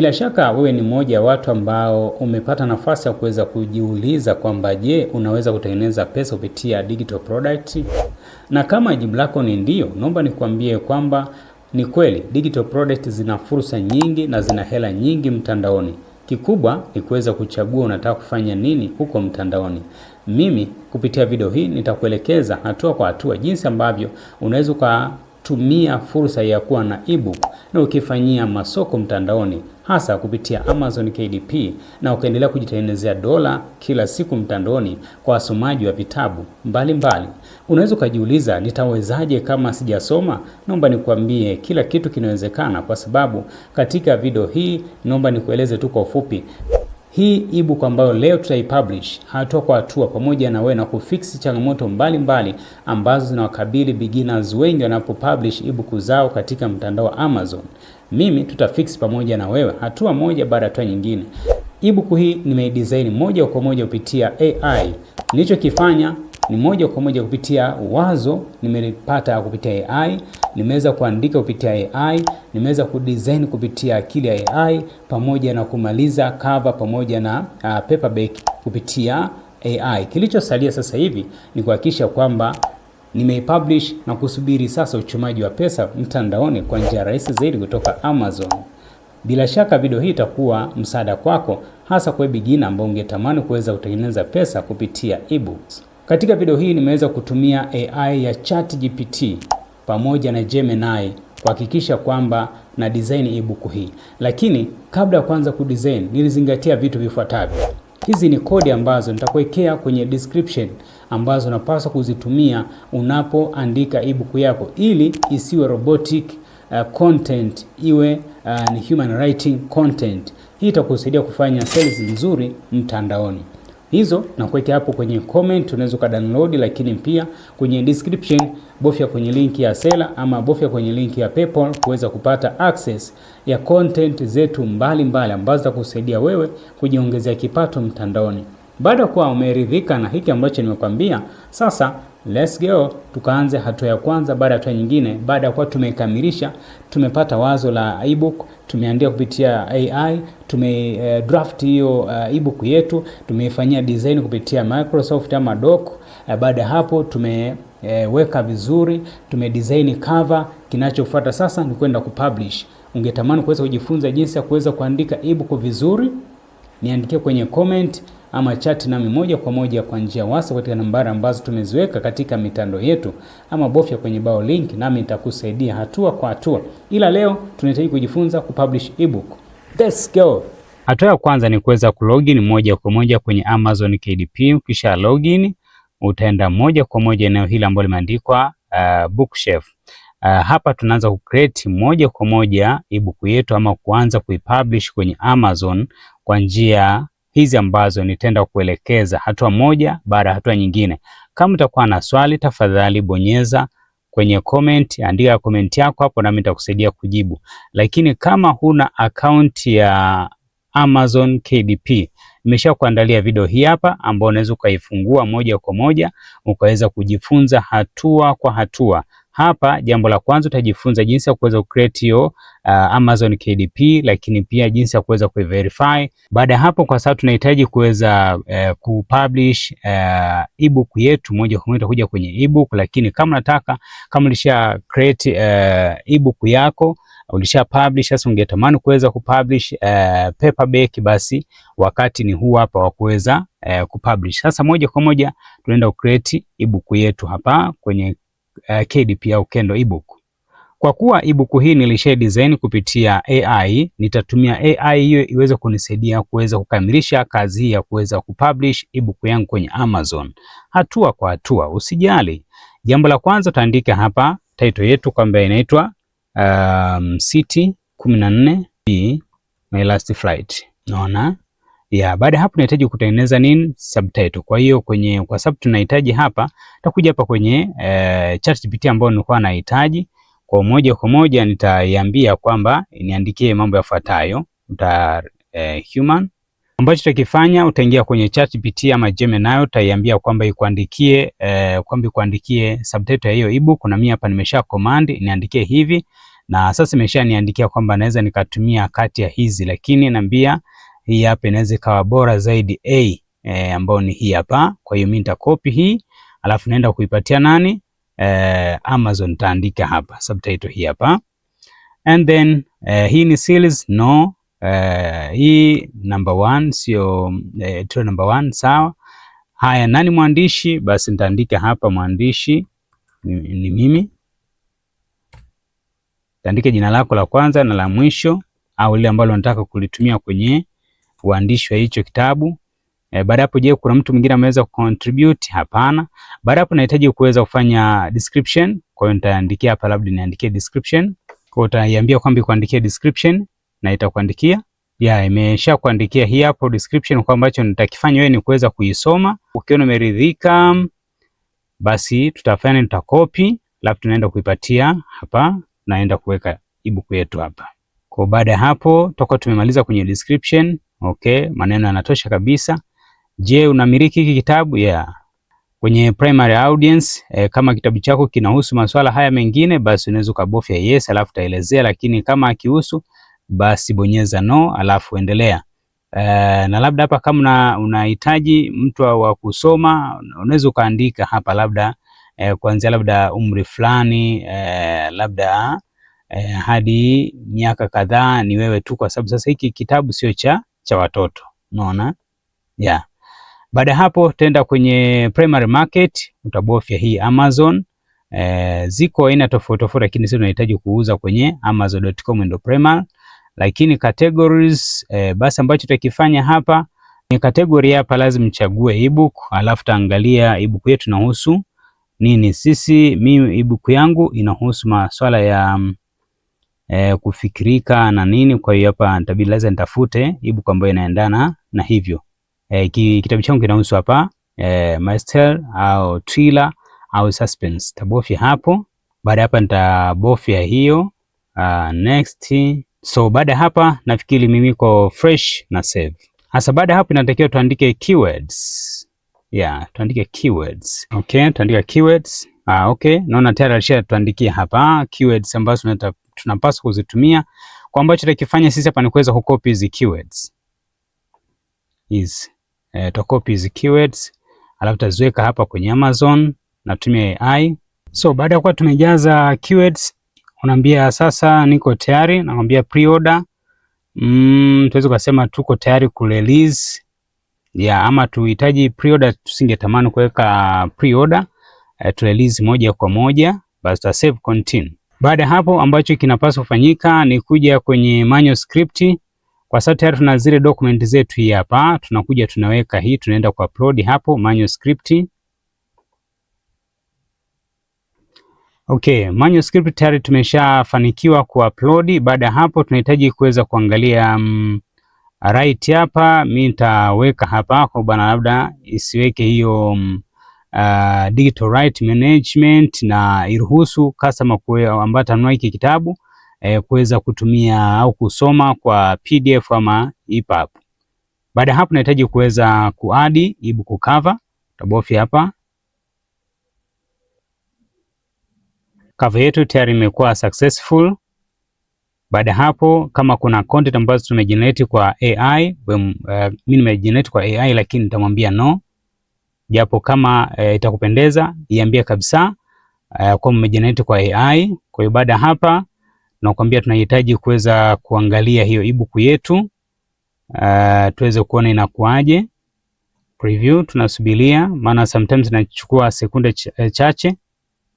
Bila shaka wewe ni mmoja wa watu ambao umepata nafasi ya kuweza kujiuliza kwamba je, unaweza kutengeneza pesa kupitia digital product? Na kama jibu lako ni ndio, naomba nikwambie kwamba ni kweli digital product zina fursa nyingi na zina hela nyingi mtandaoni. Kikubwa ni kuweza kuchagua unataka kufanya nini huko mtandaoni. Mimi kupitia video hii nitakuelekeza hatua kwa hatua jinsi ambavyo unaweza kutumia fursa ya kuwa na ebook na ukifanyia masoko mtandaoni, hasa kupitia Amazon KDP, na ukaendelea kujitengenezea dola kila siku mtandaoni kwa wasomaji wa vitabu mbalimbali. Unaweza kujiuliza, nitawezaje kama sijasoma? Naomba nikwambie kila kitu kinawezekana, kwa sababu katika video hii naomba nikueleze tu kwa ufupi hii ebook ambayo leo tutaipublish hatua kwa hatua, pamoja na wewe na kufix changamoto mbalimbali ambazo zinawakabili beginners wengi wanapopublish ebook zao katika mtandao wa Amazon. Mimi tutafix pamoja na wewe hatua moja baada ya hatua nyingine. Ebook hii nimeidesign moja kwa moja kupitia AI. Nilichokifanya ni moja kwa moja kupitia wazo nimelipata kupitia AI, nimeweza kuandika kupitia AI, nimeweza kudesign kupitia akili ya AI, pamoja na kumaliza cover pamoja na paperback kupitia AI. Kilichosalia sasa hivi ni kuhakikisha kwamba nimeipublish na kusubiri sasa uchumaji wa pesa mtandaoni kwa njia rahisi zaidi kutoka Amazon. Bila shaka video hii itakuwa msaada kwako, hasa kwa beginner ambao ungetamani kuweza kutengeneza pesa kupitia ebooks. Katika video hii nimeweza kutumia AI ya ChatGPT pamoja na Gemini kuhakikisha kwamba na design ebook hii. Lakini kabla ya kuanza kudesign nilizingatia vitu vifuatavyo. Hizi ni kodi ambazo nitakuwekea kwenye description ambazo unapaswa kuzitumia unapoandika ebook yako, ili isiwe robotic content, iwe ni human writing content. Hii itakusaidia kufanya sales nzuri mtandaoni. Hizo na kuweka hapo kwenye comment, unaweza ka download, lakini pia kwenye description bofya kwenye link ya Seller ama bofya kwenye link ya PayPal kuweza kupata access ya content zetu mbalimbali ambazo zitakusaidia wewe kujiongezea kipato mtandaoni. Baada kwa umeridhika na hiki ambacho nimekwambia, sasa let's go tukaanze hatua ya kwanza baada ya hatua nyingine. Baada ya kuwa tumekamilisha, tumepata wazo la ebook, tumeandika kupitia AI, draft hiyo ebook yetu, tumeifanyia design kupitia Microsoft ama Doc. Baada hapo tumeweka vizuri, tumedesign cover. Kinachofuata sasa ni kwenda kupublish. Ungetamani kuweza kujifunza jinsi ya kuweza kuandika ebook vizuri? Niandikie kwenye comment ama chat nami moja kwa moja kwa njia WhatsApp katika nambari ambazo tumeziweka katika mitandao yetu, ama bofya kwenye bio link nami nitakusaidia hatua kwa hatua. Ila leo tunahitaji kujifunza kupublish ebook. Let's go. Hatua ya kwanza ni kuweza kulogin moja kwa moja kwenye Amazon KDP. Ukisha login utaenda moja kwa moja eneo hili ambalo limeandikwa bookshelf. Hapa tunaanza kucreate moja kwa moja ebook yetu ama kuanza kuipublish kwenye Amazon kwa njia hizi ambazo nitaenda kuelekeza hatua moja baada ya hatua nyingine. Kama utakuwa na swali, tafadhali bonyeza kwenye comment, andika comment yako hapo nami nitakusaidia kujibu. Lakini kama huna account ya Amazon KDP, nimesha kuandalia video hii hapa ambayo unaweza kuifungua moja kwa moja ukaweza kujifunza hatua kwa hatua. Hapa jambo la kwanza utajifunza jinsi ya kuweza kucreate hiyo Amazon KDP, lakini pia jinsi ya kuweza kuverify. Baada ya hapo, kwa sababu tunahitaji kuweza kupublish ebook yetu moja kwa moja kuja kwenye ebook. Lakini kama ulisha create ebook yako, ulisha publish, sasa ungetamani kuweza kupublish paperback, basi wakati ni huu hapa wa kuweza kupublish. Sasa moja kwa moja tunaenda kucreate ebook yetu hapa kwenye KDP au Kindle ebook. Kwa kuwa ebook hii nilisha design kupitia AI, nitatumia AI hiyo iweze kunisaidia kuweza kukamilisha kazi hii ya kuweza kupublish ebook yangu kwenye Amazon hatua kwa hatua. Usijali. Jambo la kwanza utaandika hapa title yetu kwamba inaitwa City 14B My Last Flight. Unaona? Baada hapo tunahitaji kutengeneza nini? Subtitle. Kwa hiyo kwa sababu tunahitaji hapa, nitakuja hapa kwenye ChatGPT ambayo nilikuwa nahitaji. Kwa moja kwa moja nitaiambia kwamba niandikie mambo yafuatayo. Human ambacho tutakifanya, utaingia kwenye ChatGPT ama Gemini, utaiambia kwamba ikuandikie subtitle ya hiyo ebook. Na mimi hapa nimesha command niandikie hivi, na sasa imeshaniandikia kwamba naweza nikatumia kati ya hizi, lakini naambia hii hapa inaweza ikawa bora zaidi ambayo ni hii hapa. Kwa hiyo mimi nitakopi hii alafu naenda kuipatia nani, Amazon. Taandika hapa subtitle hii hapa, and then hii ni series no, hii number 1 sio tu number 1, sawa. Haya, nani mwandishi? Basi nitaandika hapa mwandishi ni mimi. Taandika jina lako la kwanza na la mwisho, au lile ambalo unataka kulitumia kwenye uandishi wa hicho kitabu. Baada hapo, je, kuna mtu mwingine ameweza kucontribute? Hapana. Baada hapo nahitaji kuweza kufanya description. Kwa hiyo nitaandikia hapa, labda niandikie description. Kwa hiyo utaiambia kwamba kuandikia description na itakuandikia. Imesha kuandikia hii hapo description, kwa ambacho nitakifanya wewe ni kuweza kuisoma. Ukiona umeridhika, basi tutafanya nitakopi, alafu tunaenda kuipatia hapa, naenda kuweka ebook yetu hapa. Kwa baada ya hapo tutakuwa tumemaliza kwenye description. Okay, maneno yanatosha kabisa. Je, unamiliki hiki kitabu? Kwenye primary audience, kama kitabu chako kinahusu masuala haya mengine, basi unaweza kubofya yes alafu taelezea, lakini kama akihusu basi bonyeza no alafu endelea. Na labda hapa kama unahitaji mtu wa kusoma, unaweza ukaandika hapa labda kuanzia labda umri fulani, labda hadi miaka kadhaa, ni wewe tu, kwa sababu sasa hiki kitabu sio cha watoto, unaona? Baada hapo tenda kwenye primary market, utabofya hii Amazon. Ziko aina tofauti tofauti, lakini sisi tunahitaji kuuza kwenye amazon.com ndio primary. Lakini categories, basi ambacho tutakifanya hapa ni category hapa, lazima mchague ebook, alafu taangalia ebook yetu inahusu nini. Mimi ebook yangu inahusu masuala ya kufikirika na nini. Kwa hiyo hapa nitabidi lazima nitafute ebook ambayo inaendana na hivyo. Kitabu changu kinahusu hapa mystery au thriller au suspense. Tabofya hapo. Baada hapa nitabofya hiyo next. So baada hapa nafikiri mimi niko fresh na save. Hasa baada hapo inatakiwa tuandike keywords. Tuandike keywords. Okay, tuandika keywords. Okay, naona tayari alishatuandikia hapa keywords ambazo tunapaswa kuzitumia. Kwa ambacho tutakifanya sisi hapa ni kuweza kucopy hizi keywords. Tutakopi hizi keywords alafu taziweka hapa kwenye Amazon, natumia AI. So baada ya kuwa tumejaza keywords, unaambia sasa niko tayari, naambia pre-order. Tuweze kusema tuko tayari ku release ama tuhitaji pre-order, tusingetamani kuweka pre-order, tu release moja kwa moja, basi ta save continue. Baada hapo ambacho kinapaswa kufanyika ni kuja kwenye manuscript. Kwa sababu tayari tuna zile document zetu hii hapa, tunakuja tunaweka hii, tunaenda ku upload hapo manuscript. Okay, manuscript tayari tumeshafanikiwa ku upload. Baada hapo tunahitaji kuweza kuangalia right hapa. Mimi nitaweka hapa kwa bwana, labda isiweke hiyo digital right management, na iruhusu customer ambaye atanunua hiki kitabu kuweza kutumia au kusoma kwa PDF ama EPUB. Baada hapo nahitaji kuweza kuadi ebook cover. Tabofya hapa. Cover yetu tayari imekuwa successful. Baada hapo kama kuna content ambazo tumegenerate kwa AI, mimi nimegenerate kwa AI lakini nitamwambia no. Japo kama itakupendeza iambie kabisa kwa mmegenerate kwa AI. Kwa hiyo baada hapa nakwambia tunahitaji kuweza kuangalia hiyo ebook yetu, tuweze kuona inakuaje. Preview tunasubiria, maana sometimes inachukua sekunde chache.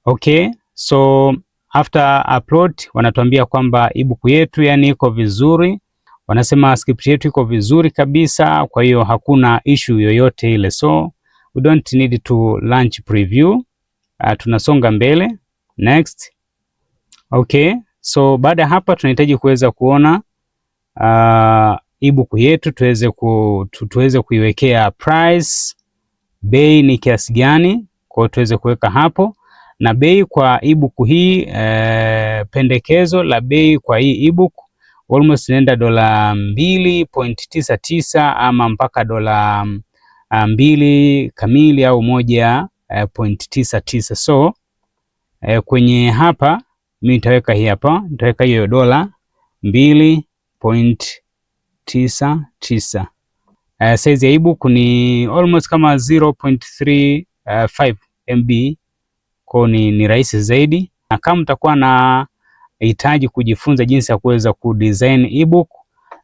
Okay, so after upload wanatuambia kwamba ebook yetu yani iko vizuri, wanasema script yetu iko vizuri kabisa, kwa hiyo hakuna issue yoyote ile, so we don't need to launch preview. Tunasonga mbele next. Okay, so baada hapa tunahitaji kuweza kuona ebook yetu, tuweze kuiwekea price, bei ni kiasi gani, kwa hiyo tuweze kuweka hapo. Na bei kwa ebook hii, pendekezo la bei kwa hii ebook almost inaenda $2.99 ama mpaka $2 kamili au 1.99. So kwenye hapa mimi nitaweka hii hapa, nitaweka hiyo $2.99. Size ya ebook ni almost kama 0.35 MB, kwa ni rahisi zaidi. Na kama mtakuwa na hitaji kujifunza jinsi ya kuweza kudesign ebook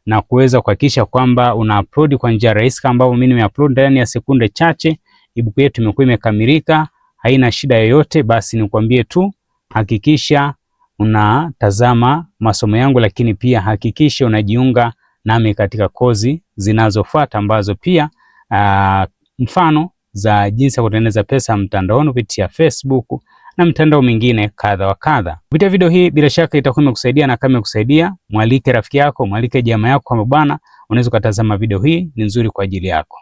na kuweza kuhakikisha kwamba una upload kwa njia rahisi kama ambavyo mimi nimeupload ndani ya sekunde chache, ebook yetu imekuwa imekamilika, haina shida yoyote, basi nikwambie tu hakikisha unatazama masomo yangu, lakini pia hakikisha unajiunga nami katika kozi zinazofuata ambazo pia mfano za jinsi ya kutengeneza pesa mtandaoni kupitia Facebook na mtandao mwingine kadha wa kadha. Kupitia video hii bila shaka itakuwa imekusaidia, na kama imekusaidia, mwalike rafiki yako, mwalike jamaa yako, kama bwana unaweza kutazama video hii, ni nzuri kwa ajili yako.